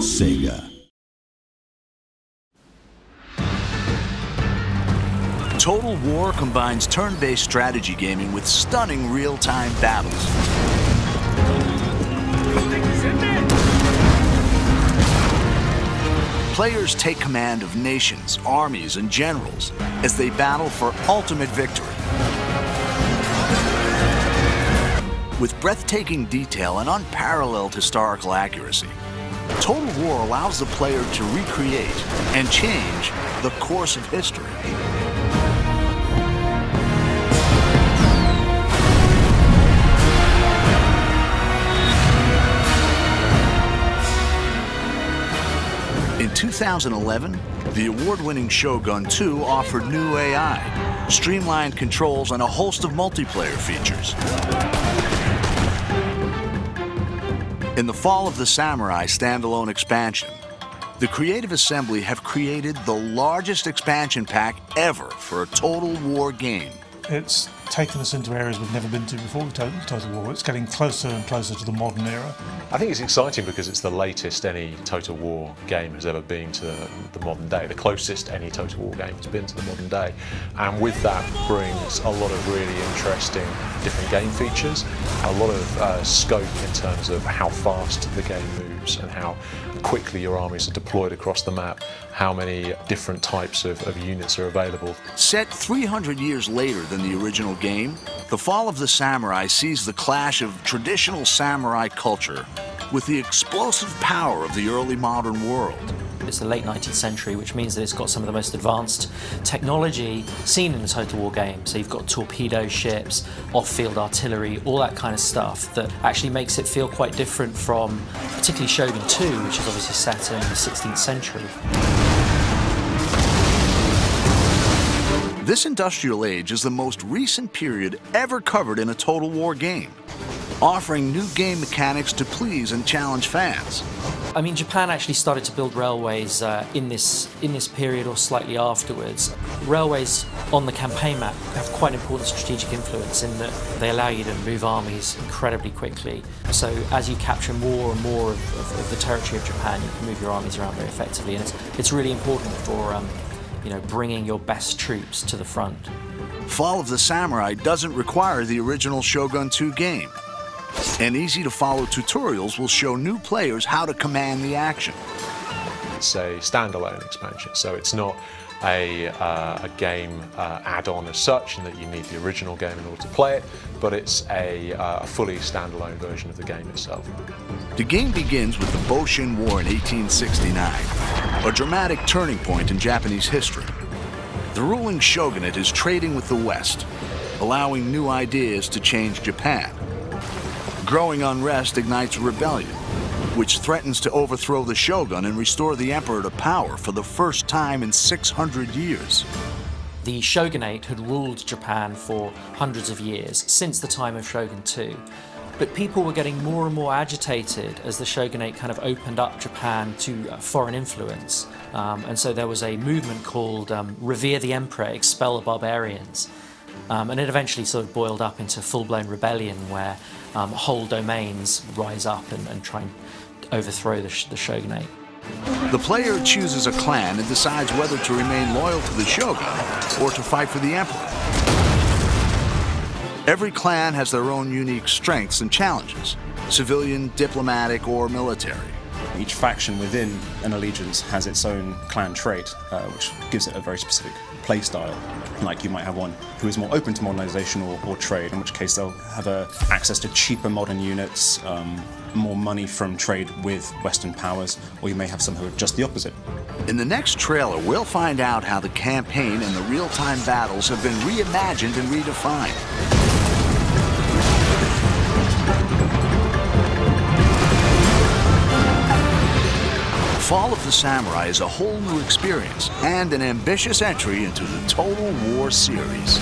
Sega. Total War combines turn-based strategy gaming with stunning real-time battles. Players take command of nations, armies, and generals as they battle for ultimate victory. With breathtaking detail and unparalleled historical accuracy, Total War allows the player to recreate and change the course of history. In 2011, the award-winning Shogun 2 offered new AI, streamlined controls, and a host of multiplayer features. In the Fall of the Samurai standalone expansion, the Creative Assembly have created the largest expansion pack ever for a Total War game. It's taken us into areas we've never been to before with Total War. It's getting closer and closer to the modern era. I think it's exciting because it's the latest any Total War game has ever been to the modern day, the closest any Total War game has been to the modern day. And with that brings a lot of really interesting different game features, a lot of scope in terms of how fast the game moves and how quickly your armies are deployed across the map, how many different types of units are available. Set 300 years later than the original game, The Fall of the Samurai sees the clash of traditional samurai culture with the explosive power of the early modern world. It's the late 19th century, which means that it's got some of the most advanced technology seen in the Total War game. So you've got torpedo ships, off-field artillery, all that kind of stuff that actually makes it feel quite different from particularly Shogun 2, which is obviously set in the 16th century. This industrial age is the most recent period ever covered in a Total War game, offering new game mechanics to please and challenge fans. I mean, Japan actually started to build railways in this period or slightly afterwards. Railways on the campaign map have quite an important strategic influence in that they allow you to move armies incredibly quickly. So as you capture more and more of the territory of Japan, you can move your armies around very effectively, and it's really important for bringing your best troops to the front. Fall of the Samurai doesn't require the original Shogun 2 game, and easy-to-follow tutorials will show new players how to command the action. It's a standalone expansion, so it's not a game add-on as such, in that you need the original game in order to play it, but it's a fully standalone version of the game itself. The game begins with the Boshin War in 1869, a dramatic turning point in Japanese history. The ruling shogunate is trading with the West, allowing new ideas to change Japan. Growing unrest ignites rebellion, which threatens to overthrow the shogun and restore the emperor to power for the first time in 600 years. The shogunate had ruled Japan for hundreds of years, since the time of Shogun 2. But people were getting more and more agitated as the shogunate kind of opened up Japan to foreign influence. And so there was a movement called Revere the Emperor, Expel the Barbarians. And it eventually sort of boiled up into full-blown rebellion where whole domains rise up and try and overthrow the shogunate. The player chooses a clan and decides whether to remain loyal to the shogun or to fight for the emperor. Every clan has their own unique strengths and challenges, civilian, diplomatic, or military. Each faction within an allegiance has its own clan trait, which gives it a very specific play style. Like you might have one who is more open to modernization or trade, in which case they'll have access to cheaper modern units, more money from trade with Western powers, or you may have some who are just the opposite. In the next trailer, we'll find out how the campaign and the real-time battles have been reimagined and redefined. Fall of the Samurai is a whole new experience and an ambitious entry into the Total War series.